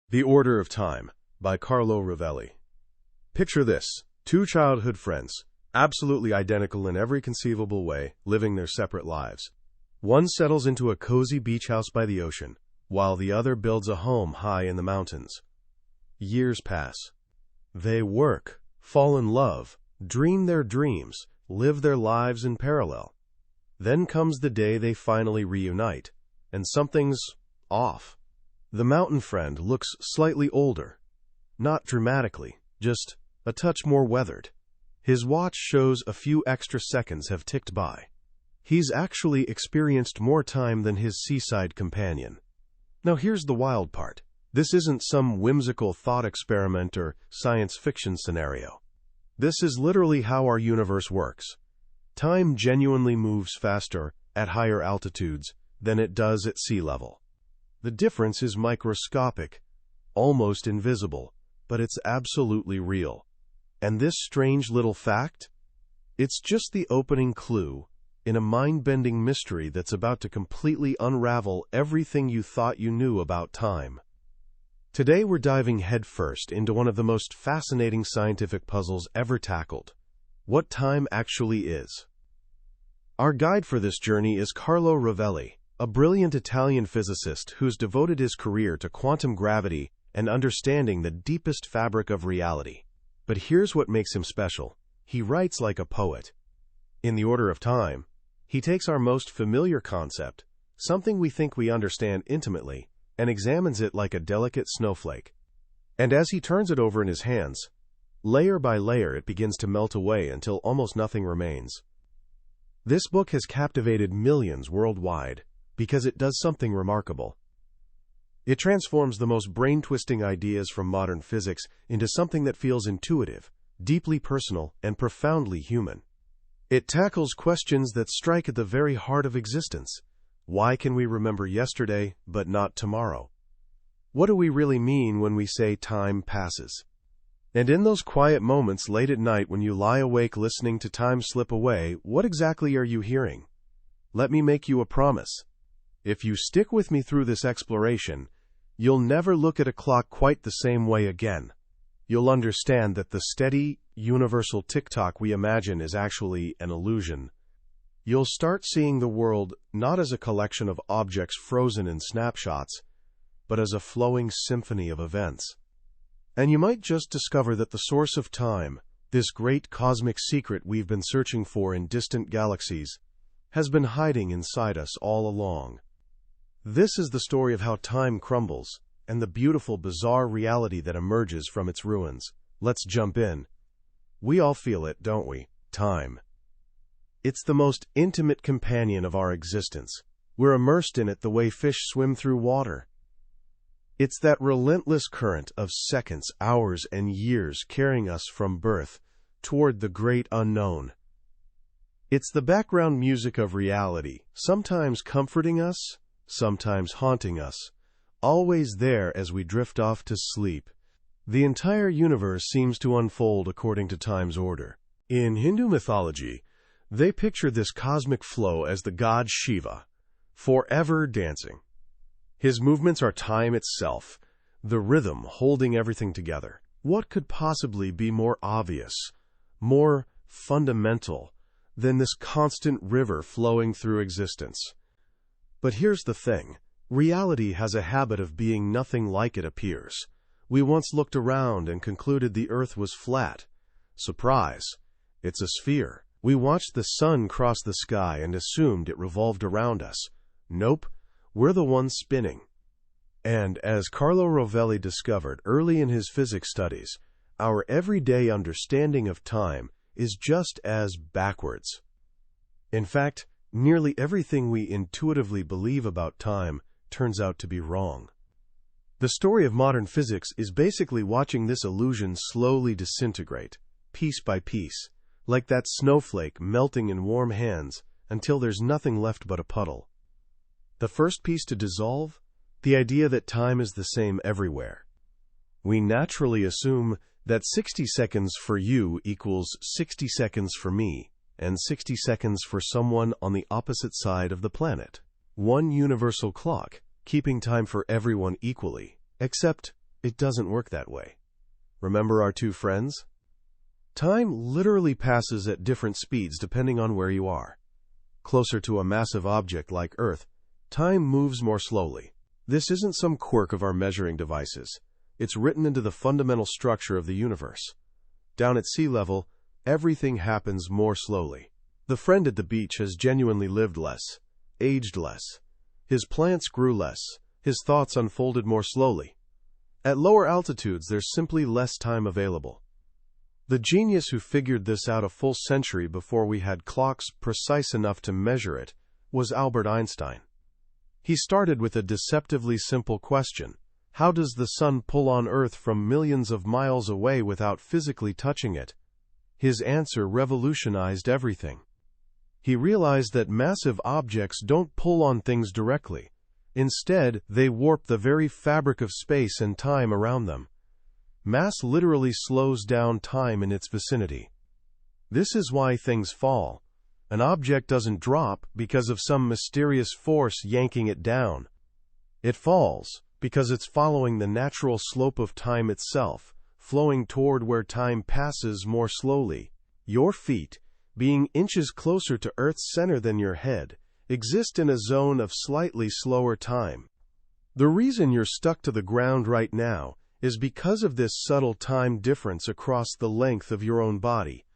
The Order of Time by Carlo Rovelli. Picture this: two childhood friends, absolutely identical in every conceivable way, living their separate lives. One settles into a cozy beach house by the ocean, while the other builds a home high in the mountains. Years pass. They work, fall in love, dream their dreams, live their lives in parallel. Then comes the day they finally reunite, and something's off. The mountain friend looks slightly older. Not dramatically, just a touch more weathered. His watch shows a few extra seconds have ticked by. He's actually experienced more time than his seaside companion. Now here's the wild part. This isn't some whimsical thought experiment or science fiction scenario. This is literally how our universe works. Time genuinely moves faster at higher altitudes than it does at sea level. The difference is microscopic, almost invisible, but it's absolutely real. And this strange little fact? It's just the opening clue in a mind-bending mystery that's about to completely unravel everything you thought you knew about time. Today we're diving headfirst into one of the most fascinating scientific puzzles ever tackled: what time actually is. Our guide for this journey is Carlo Rovelli, a brilliant Italian physicist who's devoted his career to quantum gravity and understanding the deepest fabric of reality. But here's what makes him special. He writes like a poet. In The Order of Time, he takes our most familiar concept, something we think we understand intimately, and examines it like a delicate snowflake. And as he turns it over in his hands, layer by layer it begins to melt away until almost nothing remains. This book has captivated millions worldwide because it does something remarkable. It transforms the most brain-twisting ideas from modern physics into something that feels intuitive, deeply personal, and profoundly human. It tackles questions that strike at the very heart of existence. Why can we remember yesterday, but not tomorrow? What do we really mean when we say time passes? And in those quiet moments late at night when you lie awake listening to time slip away, what exactly are you hearing? Let me make you a promise. If you stick with me through this exploration, you'll never look at a clock quite the same way again. You'll understand that the steady, universal tick-tock we imagine is actually an illusion. You'll start seeing the world not as a collection of objects frozen in snapshots, but as a flowing symphony of events. And you might just discover that the source of time, this great cosmic secret we've been searching for in distant galaxies, has been hiding inside us all along. This is the story of how time crumbles, and the beautiful, bizarre reality that emerges from its ruins. Let's jump in. We all feel it, don't we? Time. It's the most intimate companion of our existence. We're immersed in it the way fish swim through water. It's that relentless current of seconds, hours, and years carrying us from birth toward the great unknown. It's the background music of reality, sometimes comforting us, sometimes haunting us, always there as we drift off to sleep. The entire universe seems to unfold according to time's order. In Hindu mythology, they picture this cosmic flow as the god Shiva, forever dancing. His movements are time itself, the rhythm holding everything together. What could possibly be more obvious, more fundamental, than this constant river flowing through existence? But here's the thing. Reality has a habit of being nothing like it appears. We once looked around and concluded the Earth was flat. Surprise! It's a sphere. We watched the sun cross the sky and assumed it revolved around us. Nope, we're the ones spinning. And as Carlo Rovelli discovered early in his physics studies, our everyday understanding of time is just as backwards. In fact, nearly everything we intuitively believe about time turns out to be wrong. The story of modern physics is basically watching this illusion slowly disintegrate, piece by piece, like that snowflake melting in warm hands until there's nothing left but a puddle. The first piece to dissolve? The idea that time is the same everywhere. We naturally assume that 60 seconds for you equals 60 seconds for me, and 60 seconds for someone on the opposite side of the planet. One universal clock, keeping time for everyone equally. Except, It doesn't work that way. Remember our two friends? Time literally passes at different speeds depending on where you are. Closer to a massive object like Earth, time moves more slowly. This isn't some quirk of our measuring devices. It's written into the fundamental structure of the universe. Down at sea level, everything happens more slowly. The friend at the beach has genuinely lived less, aged less. His plants grew less. His thoughts unfolded more slowly. At lower altitudes, there's simply less time available. The genius who figured this out a full century before we had clocks precise enough to measure it was Albert Einstein. He started with a deceptively simple question. How does the sun pull on Earth from millions of miles away without physically touching it? His answer revolutionized everything. He realized that massive objects don't pull on things directly. Instead, they warp the very fabric of space and time around them. Mass literally slows down time in its vicinity. This is why things fall. An object doesn't drop because of some mysterious force yanking it down. It falls because it's following the natural slope of time itself, flowing toward where time passes more slowly. Your feet, being inches closer to Earth's center than your head, exist in a zone of slightly slower time. The reason you're stuck to the ground right now is because of this subtle time difference across the length of your own body.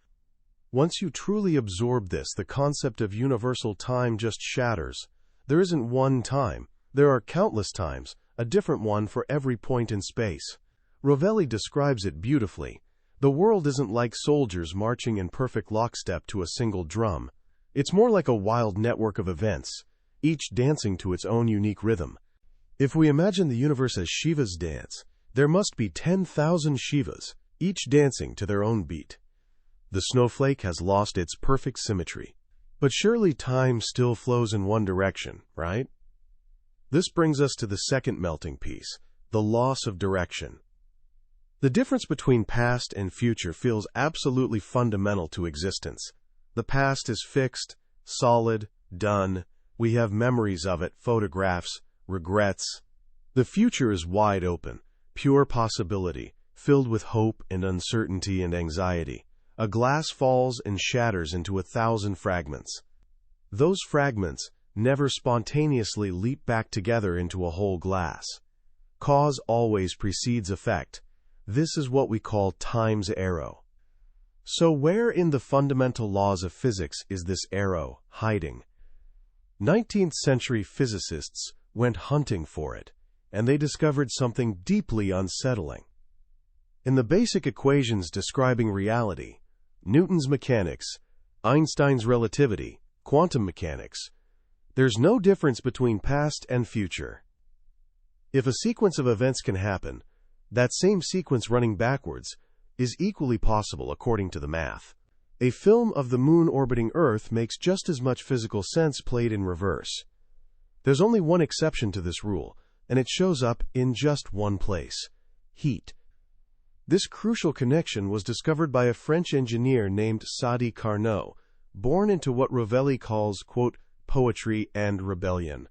Once you truly absorb this, the concept of universal time just shatters. There isn't one time. There are countless times, a different one for every point in space. Rovelli describes it beautifully. The world isn't like soldiers marching in perfect lockstep to a single drum. It's more like a wild network of events, each dancing to its own unique rhythm. If we imagine the universe as Shiva's dance, there must be 10,000 Shivas, each dancing to their own beat. The snowflake has lost its perfect symmetry. But surely time still flows in one direction, right? This brings us to the second melting piece, the loss of direction. The difference between past and future feels absolutely fundamental to existence. The past is fixed, solid, done. We have memories of it, photographs, regrets. The future is wide open, pure possibility, filled with hope and uncertainty and anxiety. A glass falls and shatters into 1,000 fragments. Those fragments never spontaneously leap back together into a whole glass. Cause always precedes effect. This is what we call time's arrow. So where in the fundamental laws of physics is this arrow hiding? 19th century physicists went hunting for it, and they discovered something deeply unsettling. In the basic equations describing reality, Newton's mechanics, Einstein's relativity, quantum mechanics, there's no difference between past and future. If a sequence of events can happen, that same sequence running backwards is equally possible according to the math. A film of the moon orbiting Earth makes just as much physical sense played in reverse. There's only one exception to this rule, and it shows up in just one place: heat. This crucial connection was discovered by a French engineer named Sadi Carnot, born into what Rovelli calls, quote, poetry and rebellion.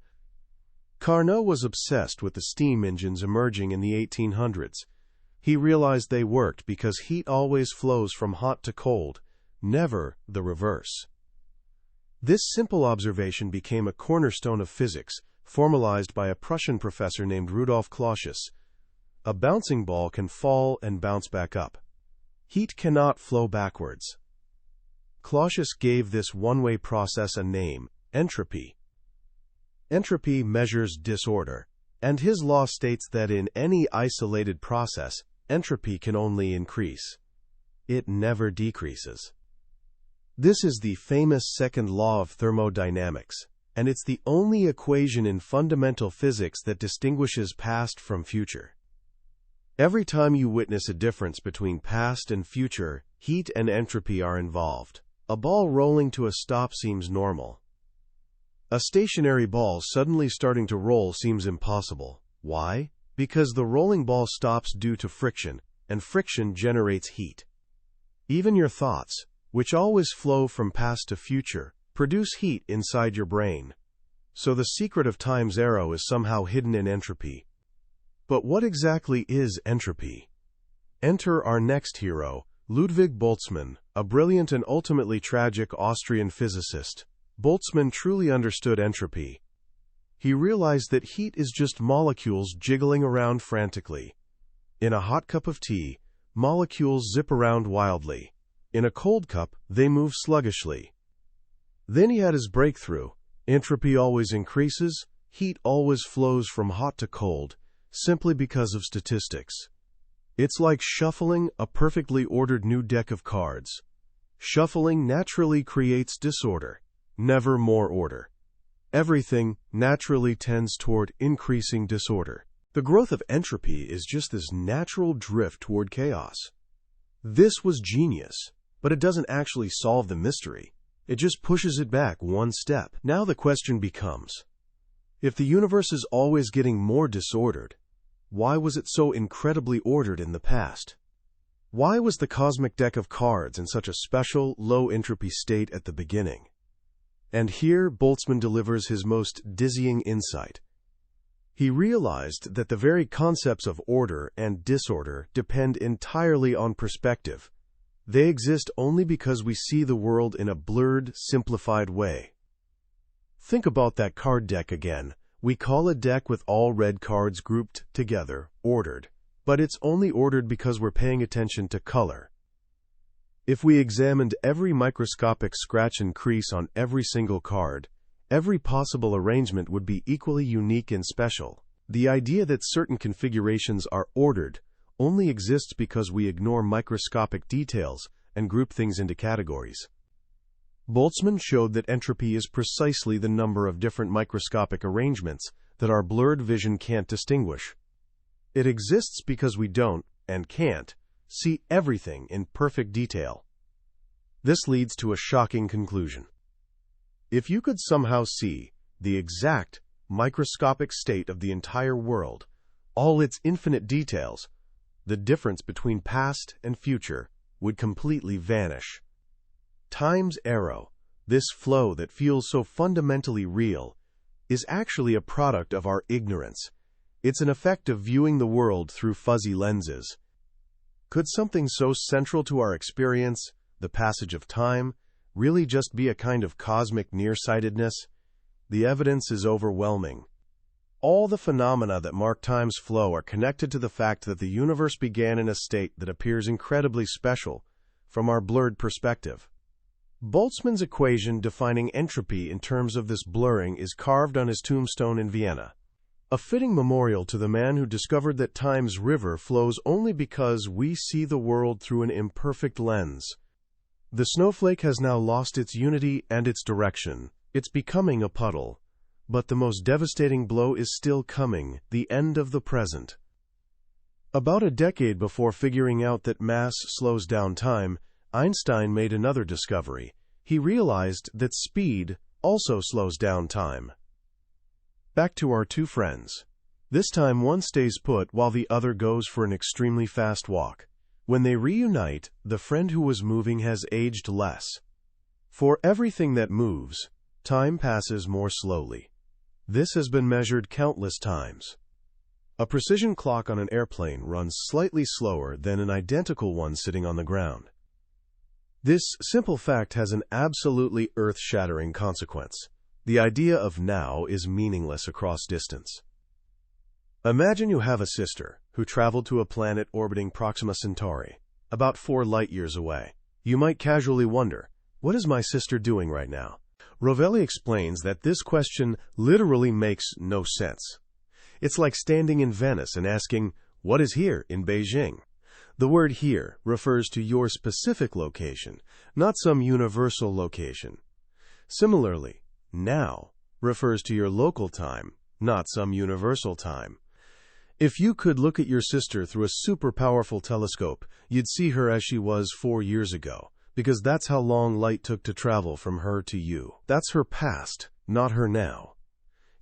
Carnot was obsessed with the steam engines emerging in the 1800s. He realized they worked because heat always flows from hot to cold, never the reverse. This simple observation became a cornerstone of physics, formalized by a Prussian professor named Rudolf Clausius. A bouncing ball can fall and bounce back up. Heat cannot flow backwards. Clausius gave this one-way process a name: entropy. Entropy measures disorder, and his law states that in any isolated process, entropy can only increase. It never decreases. This is the famous second law of thermodynamics, and it's the only equation in fundamental physics that distinguishes past from future. Every time you witness a difference between past and future, heat and entropy are involved. A ball rolling to a stop seems normal. A stationary ball suddenly starting to roll seems impossible. Why? Because the rolling ball stops due to friction, and friction generates heat. Even your thoughts, which always flow from past to future, produce heat inside your brain. So the secret of time's arrow is somehow hidden in entropy. But what exactly is entropy? Enter our next hero, Ludwig Boltzmann, a brilliant and ultimately tragic Austrian physicist. Boltzmann truly understood entropy. He realized that heat is just molecules jiggling around frantically. In a hot cup of tea, molecules zip around wildly. In a cold cup, they move sluggishly. Then he had his breakthrough. Entropy always increases, heat always flows from hot to cold, simply because of statistics. It's like shuffling a perfectly ordered new deck of cards. Shuffling naturally creates disorder, never more order. Everything naturally tends toward increasing disorder. The growth of entropy is just this natural drift toward chaos. This was genius, but it doesn't actually solve the mystery. It just pushes it back one step. Now the question becomes, if the universe is always getting more disordered, why was it so incredibly ordered in the past? Why was the cosmic deck of cards in such a special, low-entropy state at the beginning? And here Boltzmann delivers his most dizzying insight. He realized that the very concepts of order and disorder depend entirely on perspective. They exist only because we see the world in a blurred, simplified way. Think about that card deck again. We call a deck with all red cards grouped together, ordered. But it's only ordered because we're paying attention to color. If we examined every microscopic scratch and crease on every single card, every possible arrangement would be equally unique and special. The idea that certain configurations are ordered only exists because we ignore microscopic details and group things into categories. Boltzmann showed that entropy is precisely the number of different microscopic arrangements that our blurred vision can't distinguish. It exists because we don't, and can't, see everything in perfect detail. This leads to a shocking conclusion. If you could somehow see the exact microscopic state of the entire world, all its infinite details, the difference between past and future would completely vanish. Time's arrow, this flow that feels so fundamentally real, is actually a product of our ignorance. It's an effect of viewing the world through fuzzy lenses. Could something so central to our experience, the passage of time, really just be a kind of cosmic nearsightedness? The evidence is overwhelming. All the phenomena that mark time's flow are connected to the fact that the universe began in a state that appears incredibly special from our blurred perspective. Boltzmann's equation defining entropy in terms of this blurring is carved on his tombstone in Vienna, a fitting memorial to the man who discovered that time's river flows only because we see the world through an imperfect lens. The snowflake has now lost its unity and its direction. It's becoming a puddle. But the most devastating blow is still coming, the end of the present. About a decade before figuring out that mass slows down time, Einstein made another discovery. He realized that speed also slows down time. Back to our two friends. This time one stays put while the other goes for an extremely fast walk. When they reunite, the friend who was moving has aged less. For everything that moves, time passes more slowly. This has been measured countless times. A precision clock on an airplane runs slightly slower than an identical one sitting on the ground. This simple fact has an absolutely earth-shattering consequence. The idea of now is meaningless across distance. Imagine you have a sister who traveled to a planet orbiting Proxima Centauri, about 4 light-years away. You might casually wonder, what is my sister doing right now? Rovelli explains that this question literally makes no sense. It's like standing in Venice and asking, what is here in Beijing? The word here refers to your specific location, not some universal location. Similarly, now refers to your local time, not some universal time. If you could look at your sister through a super powerful telescope, you'd see her as she was 4 years ago, because that's how long light took to travel from her to you. That's her past, not her now.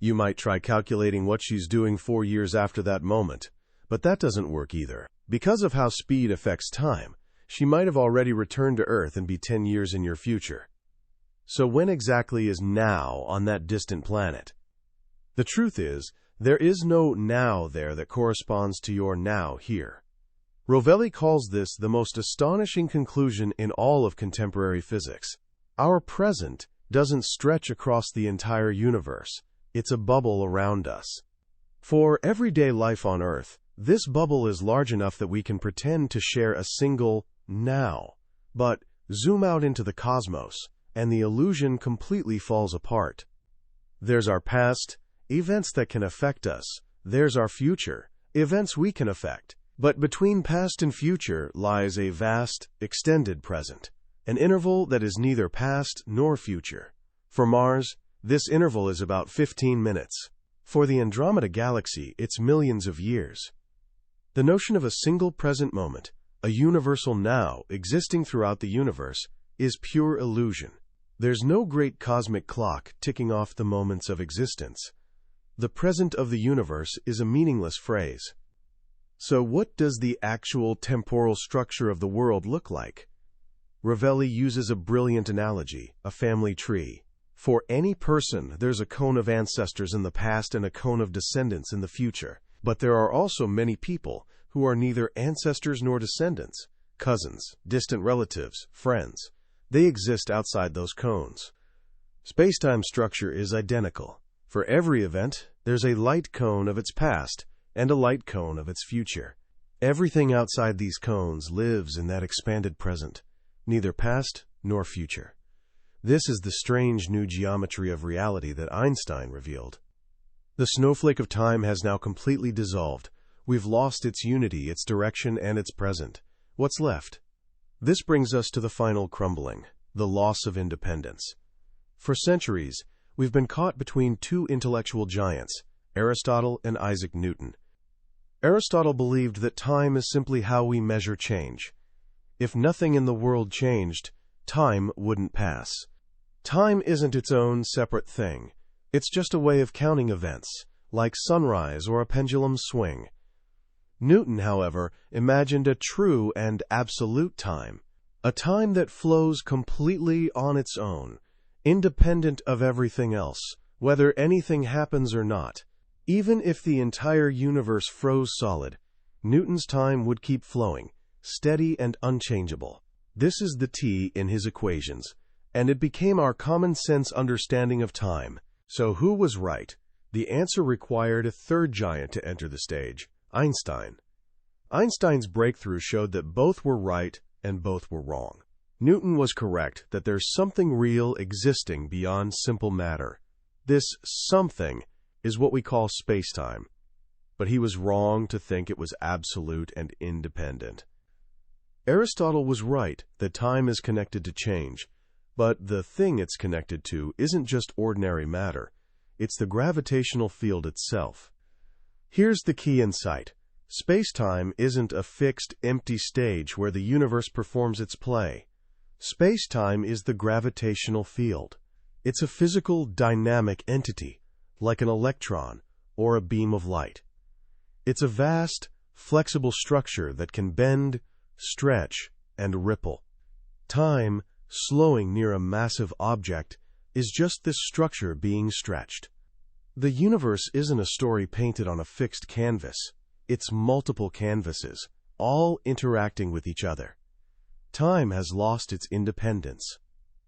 You might try calculating what she's doing 4 years after that moment, but that doesn't work either. Because of how speed affects time, she might have already returned to Earth and be 10 years in your future. So when exactly is now on that distant planet? The truth is, There is no now there that corresponds to your now here. Rovelli calls this the most astonishing conclusion in all of contemporary physics. Our present doesn't stretch across the entire universe. It's a bubble around us. For everyday life on Earth, this bubble is large enough that we can pretend to share a single now. But zoom out into the cosmos, and the illusion completely falls apart. There's our past, events that can affect us. There's our future, events we can affect. But between past and future lies a vast, extended present, an interval that is neither past nor future. For Mars, this interval is about 15 minutes. For the Andromeda Galaxy, it's millions of years. The notion of a single present moment, a universal now existing throughout the universe, is pure illusion. There's no great cosmic clock ticking off the moments of existence. The present of the universe is a meaningless phrase. So what does the actual temporal structure of the world look like? Rovelli uses a brilliant analogy, a family tree. For any person, there's a cone of ancestors in the past and a cone of descendants in the future. But there are also many people who are neither ancestors nor descendants, cousins, distant relatives, friends. They exist outside those cones. Space-time structure is identical. For every event, there's a light cone of its past and a light cone of its future. Everything outside these cones lives in that expanded present, neither past nor future. This is the strange new geometry of reality that Einstein revealed. The snowflake of time has now completely dissolved. We've lost its unity, its direction, and its present. What's left? This brings us to the final crumbling, the loss of independence. For centuries, we've been caught between two intellectual giants, Aristotle and Isaac Newton. Aristotle believed that time is simply how we measure change. If nothing in the world changed, time wouldn't pass. Time isn't its own separate thing. It's just a way of counting events, like sunrise or a pendulum swing. Newton, however, imagined a true and absolute time, a time that flows completely on its own, independent of everything else, whether anything happens or not. Even if the entire universe froze solid, Newton's time would keep flowing, steady and unchangeable. This is the T in his equations, and it became our common-sense understanding of time. So who was right? The answer required a third giant to enter the stage, Einstein. Einstein's breakthrough showed that both were right and both were wrong. Newton was correct that there's something real existing beyond simple matter. This something is what we call space-time. But he was wrong to think it was absolute and independent. Aristotle was right that time is connected to change, but the thing it's connected to isn't just ordinary matter. It's the gravitational field itself. Here's the key insight. Space-time isn't a fixed, empty stage where the universe performs its play. Space-time is the gravitational field. It's a physical, dynamic entity, like an electron or a beam of light. It's a vast, flexible structure that can bend, stretch, and ripple. Time, slowing near a massive object, is just this structure being stretched. The universe isn't a story painted on a fixed canvas. It's multiple canvases, all interacting with each other. Time has lost its independence.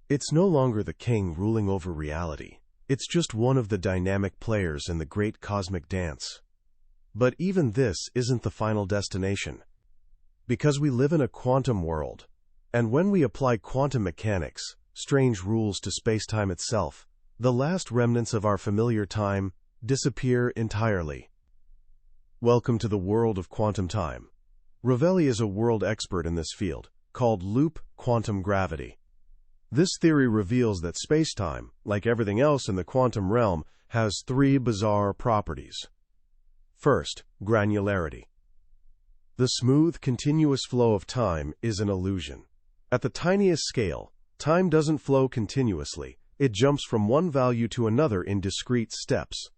It's no longer the king ruling over reality. It's just one of the dynamic players in the great cosmic dance. But even this isn't the final destination. Because we live in a quantum world, and when we apply quantum mechanics, strange rules to space-time itself, the last remnants of our familiar time disappear entirely. Welcome to the world of quantum time. Rovelli is a world expert in this field, called loop quantum gravity. This theory reveals that space-time, like everything else in the quantum realm, has three bizarre properties. First, granularity. The smooth, continuous flow of time is an illusion. At the tiniest scale, time doesn't flow continuously. It jumps from one value to another in discrete steps.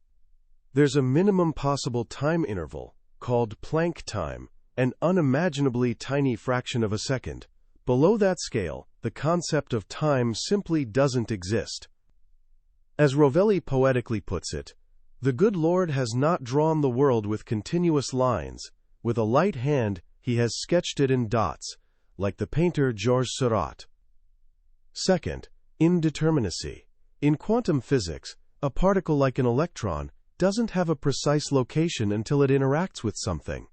There's a minimum possible time interval, called Planck time, an unimaginably tiny fraction of a second. Below that scale, the concept of time simply doesn't exist. As Rovelli poetically puts it, The good Lord has not drawn the world with continuous lines. With a light hand, he has sketched it in dots, like the painter Georges Seurat. Second, indeterminacy. In quantum physics, a particle like an electron doesn't have a precise location until it interacts with something.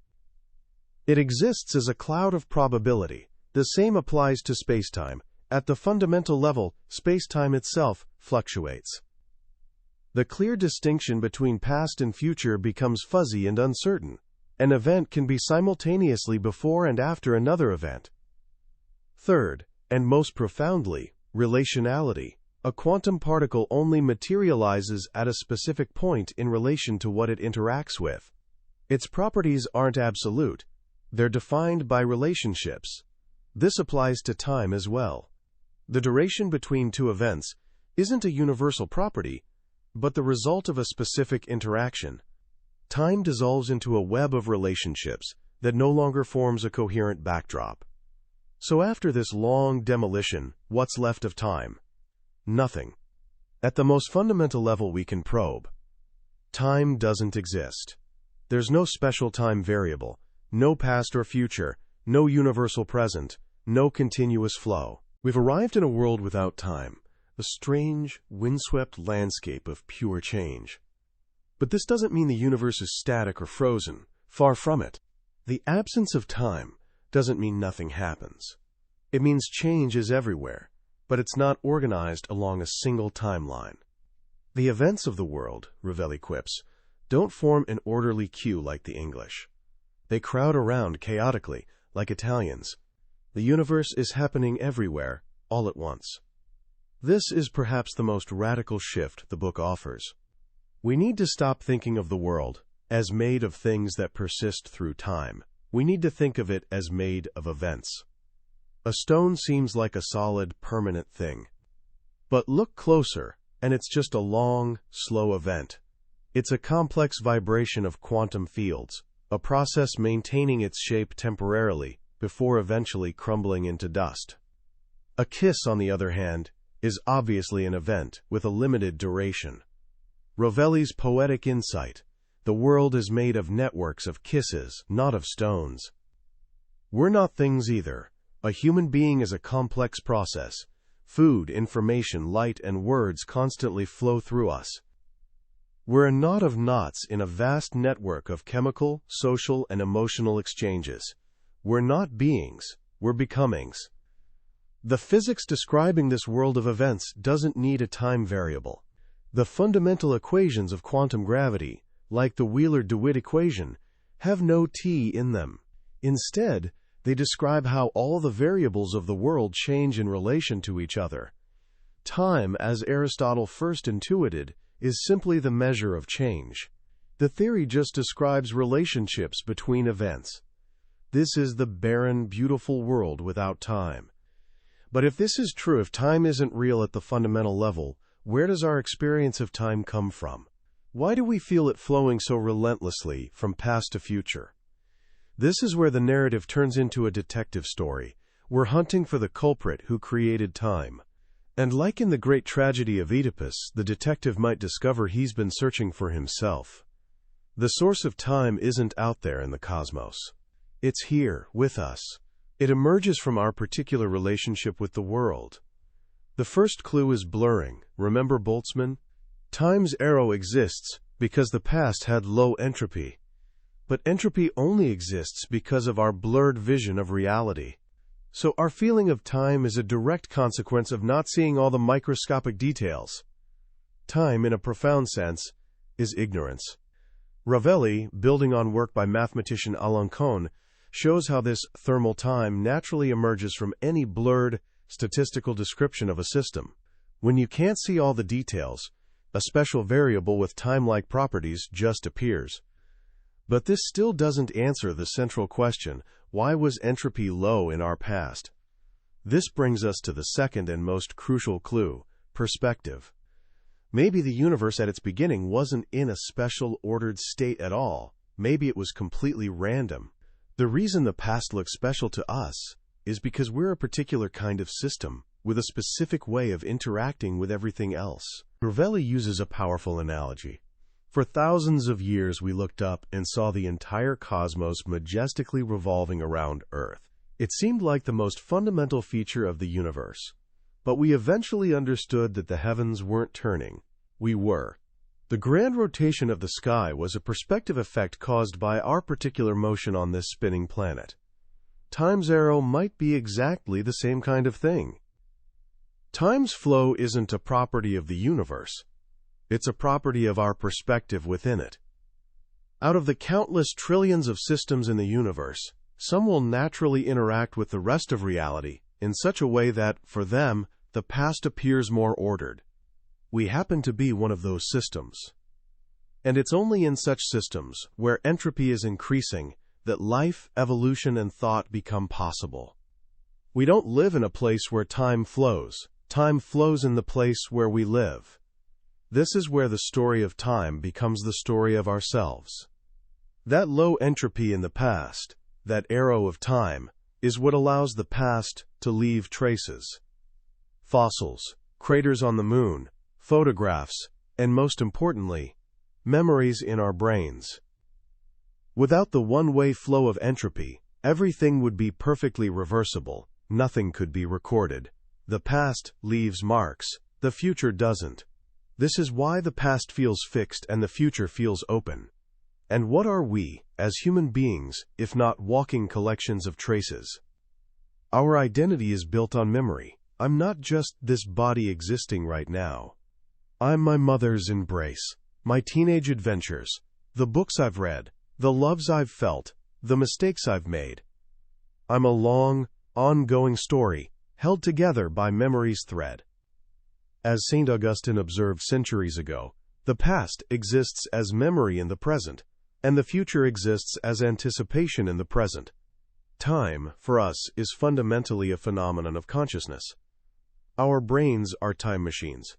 It exists as a cloud of probability. The same applies to spacetime. At the fundamental level, spacetime itself fluctuates. The clear distinction between past and future becomes fuzzy and uncertain. An event can be simultaneously before and after another event. Third, and most profoundly, relationality. A quantum particle only materializes at a specific point in relation to what it interacts with. Its properties aren't absolute. They're defined by relationships. This applies to time as well. The duration between two events isn't a universal property, but the result of a specific interaction. Time dissolves into a web of relationships that no longer forms a coherent backdrop. So after this long demolition, what's left of time? Nothing. At the most fundamental level we can probe. Time doesn't exist. There's no special time variable, no past or future, no universal present, no continuous flow. We've arrived in a world without time, a strange, windswept landscape of pure change. But this doesn't mean the universe is static or frozen. Far from it. The absence of time doesn't mean nothing happens. It means change is everywhere, but it's not organized along a single timeline. The events of the world, Rovelli quips, don't form an orderly queue like the English. They crowd around chaotically, like Italians. The universe is happening everywhere, all at once. This is perhaps the most radical shift the book offers. We need to stop thinking of the world as made of things that persist through time. We need to think of it as made of events. A stone seems like a solid, permanent thing. But look closer, and it's just a long, slow event. It's a complex vibration of quantum fields, a process maintaining its shape temporarily before eventually crumbling into dust. A kiss, on the other hand, is obviously an event with a limited duration. Rovelli's poetic insight: the world is made of networks of kisses, not of stones. We're not things either. A human being is a complex process. Food, information, light, and words constantly flow through us. We're a knot of knots in a vast network of chemical, social, and emotional exchanges. We're not beings, we're becomings. The physics describing this world of events doesn't need a time variable. The fundamental equations of quantum gravity, like the Wheeler-DeWitt equation, have no t in them. Instead, they describe how all the variables of the world change in relation to each other. Time, as Aristotle first intuited, is simply the measure of change. The theory just describes relationships between events. This is the barren, beautiful world without time. But if this is true, if time isn't real at the fundamental level, where does our experience of time come from? Why do we feel it flowing so relentlessly from past to future? This is where the narrative turns into a detective story. We're hunting for the culprit who created time. And like in the great tragedy of Oedipus, the detective might discover he's been searching for himself. The source of time isn't out there in the cosmos. It's here, with us. It emerges from our particular relationship with the world. The first clue is blurring. Remember Boltzmann? Time's arrow exists because the past had low entropy. But entropy only exists because of our blurred vision of reality. So our feeling of time is a direct consequence of not seeing all the microscopic details. Time, in a profound sense, is ignorance. Rovelli, building on work by mathematician Alain Kohn, shows how this thermal time naturally emerges from any blurred, statistical description of a system. When you can't see all the details, a special variable with time-like properties just appears. But this still doesn't answer the central question: why was entropy low in our past? This brings us to the second and most crucial clue: perspective. Maybe the universe at its beginning wasn't in a special ordered state at all. Maybe it was completely random. The reason the past looks special to us is because we're a particular kind of system, with a specific way of interacting with everything else. Rovelli uses a powerful analogy. For thousands of years we looked up and saw the entire cosmos majestically revolving around Earth. It seemed like the most fundamental feature of the universe. But we eventually understood that the heavens weren't turning. We were. The grand rotation of the sky was a perspective effect caused by our particular motion on this spinning planet. Time's arrow might be exactly the same kind of thing. Time's flow isn't a property of the universe. It's a property of our perspective within it. Out of the countless trillions of systems in the universe, some will naturally interact with the rest of reality in such a way that, for them, the past appears more ordered. We happen to be one of those systems. And it's only in such systems, where entropy is increasing, that life, evolution, and thought become possible. We don't live in a place where time flows. Time flows in the place where we live. This is where the story of time becomes the story of ourselves. That low entropy in the past, that arrow of time, is what allows the past to leave traces. Fossils, craters on the moon, photographs, and most importantly, memories in our brains. Without the one-way flow of entropy, everything would be perfectly reversible, nothing could be recorded. The past leaves marks, the future doesn't. This is why the past feels fixed and the future feels open. And what are we, as human beings, if not walking collections of traces? Our identity is built on memory. I'm not just this body existing right now. I'm my mother's embrace, my teenage adventures, the books I've read, the loves I've felt, the mistakes I've made. I'm a long, ongoing story, held together by memory's thread. As St. Augustine observed centuries ago, the past exists as memory in the present, and the future exists as anticipation in the present. Time, for us, is fundamentally a phenomenon of consciousness. Our brains are time machines.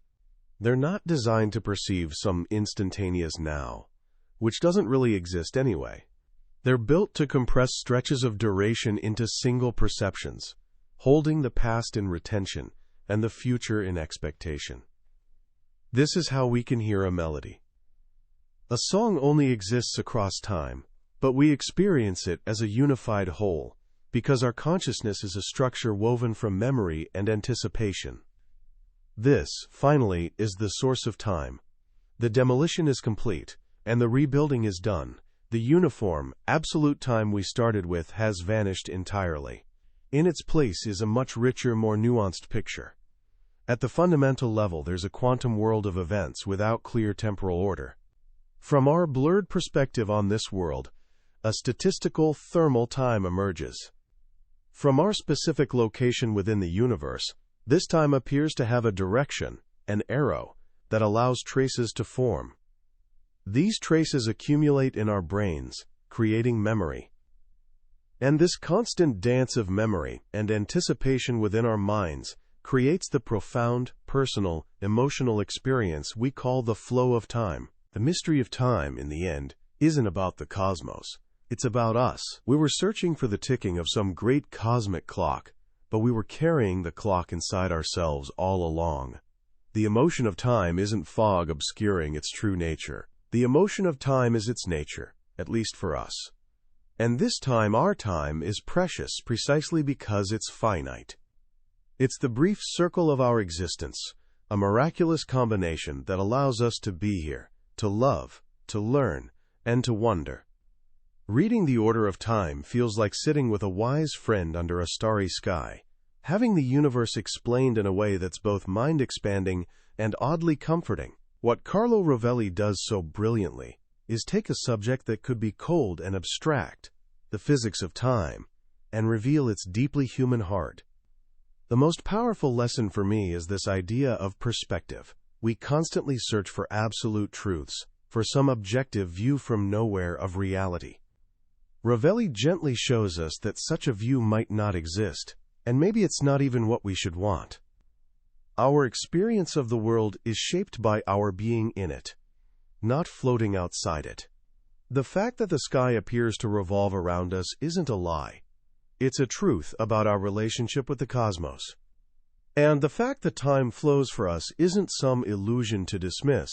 They're not designed to perceive some instantaneous now, which doesn't really exist anyway. They're built to compress stretches of duration into single perceptions, holding the past in retention and the future in expectation. This is how we can hear a melody. A song only exists across time, but we experience it as a unified whole, because our consciousness is a structure woven from memory and anticipation. This, finally, is the source of time. The demolition is complete, and the rebuilding is done. The uniform, absolute time we started with has vanished entirely. In its place is a much richer, more nuanced picture. At the fundamental level, there's a quantum world of events without clear temporal order. From our blurred perspective on this world, a statistical thermal time emerges. From our specific location within the universe, this time appears to have a direction, an arrow, that allows traces to form. These traces accumulate in our brains, creating memory. And this constant dance of memory and anticipation within our minds creates the profound, personal, emotional experience we call the flow of time. The mystery of time, in the end, isn't about the cosmos. It's about us. We were searching for the ticking of some great cosmic clock, but we were carrying the clock inside ourselves all along. The emotion of time isn't fog obscuring its true nature. The emotion of time is its nature, at least for us. And this time, our time, is precious precisely because it's finite. It's the brief circle of our existence, a miraculous combination that allows us to be here, to love, to learn, and to wonder. Reading the order of time feels like sitting with a wise friend under a starry sky, having the universe explained in a way that's both mind-expanding and oddly comforting. What Carlo Rovelli does so brilliantly is take a subject that could be cold and abstract, the physics of time, and reveal its deeply human heart. The most powerful lesson for me is this idea of perspective. We constantly search for absolute truths, for some objective view from nowhere of reality. Rovelli gently shows us that such a view might not exist, and maybe it's not even what we should want. Our experience of the world is shaped by our being in it, not floating outside it. The fact that the sky appears to revolve around us isn't a lie. It's a truth about our relationship with the cosmos. And the fact that time flows for us isn't some illusion to dismiss.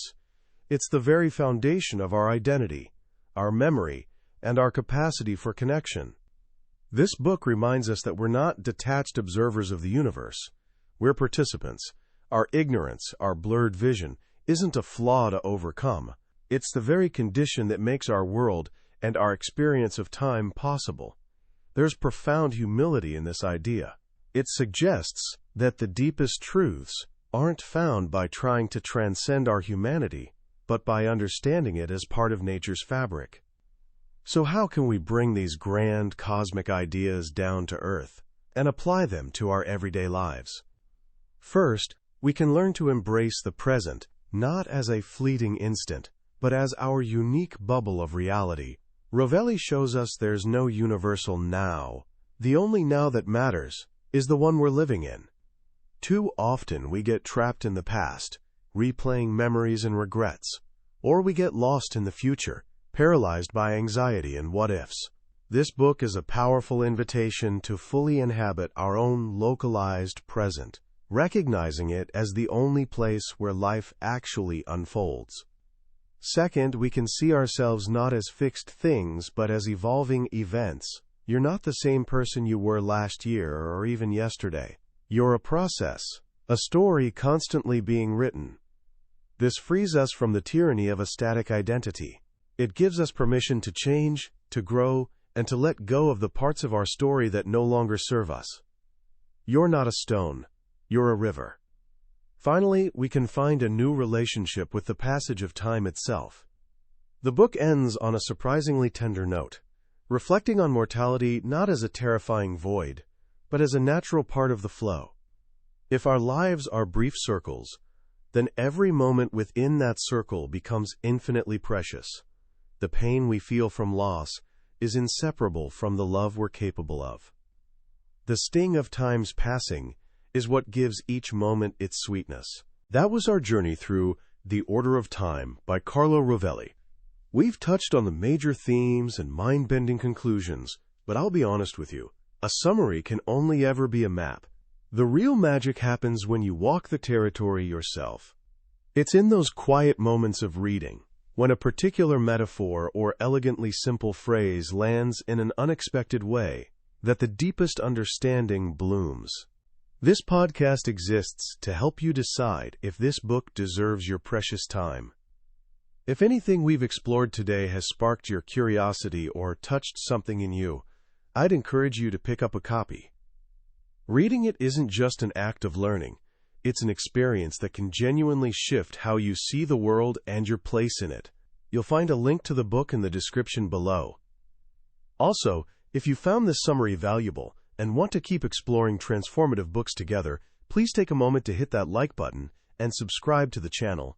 It's the very foundation of our identity, our memory, and our capacity for connection. This book reminds us that we're not detached observers of the universe. We're participants. Our ignorance, our blurred vision, isn't a flaw to overcome. It's the very condition that makes our world and our experience of time possible. There's profound humility in this idea. It suggests that the deepest truths aren't found by trying to transcend our humanity, but by understanding it as part of nature's fabric. So how can we bring these grand cosmic ideas down to earth and apply them to our everyday lives? First, we can learn to embrace the present, not as a fleeting instant, but as our unique bubble of reality. Rovelli shows us there's no universal now. The only now that matters is the one we're living in. Too often we get trapped in the past, replaying memories and regrets, or we get lost in the future, paralyzed by anxiety and what-ifs. This book is a powerful invitation to fully inhabit our own localized present, recognizing it as the only place where life actually unfolds. Second, we can see ourselves not as fixed things, but as evolving events. You're not the same person you were last year or even yesterday. You're a process, a story constantly being written. This frees us from the tyranny of a static identity. It gives us permission to change, to grow, and to let go of the parts of our story that no longer serve us. You're not a stone. You're a river. Finally, we can find a new relationship with the passage of time itself. The book ends on a surprisingly tender note, reflecting on mortality not as a terrifying void, but as a natural part of the flow. If our lives are brief circles, then every moment within that circle becomes infinitely precious. The pain we feel from loss is inseparable from the love we're capable of. The sting of time's passing is what gives each moment its sweetness. That was our journey through The Order of Time by Carlo Rovelli. We've touched on the major themes and mind-bending conclusions, but I'll be honest with you, a summary can only ever be a map. The real magic happens when you walk the territory yourself. It's in those quiet moments of reading, when a particular metaphor or elegantly simple phrase lands in an unexpected way, that the deepest understanding blooms. This podcast exists to help you decide if this book deserves your precious time. If anything we've explored today has sparked your curiosity or touched something in you, I'd encourage you to pick up a copy. Reading it isn't just an act of learning. It's an experience that can genuinely shift how you see the world and your place in it. You'll find a link to the book in the description below. Also, if you found this summary valuable and want to keep exploring transformative books together, please take a moment to hit that like button and subscribe to the channel.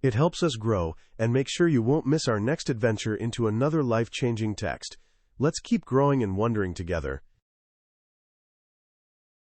It helps us grow and make sure you won't miss our next adventure into another life-changing text. Let's keep growing and wondering together.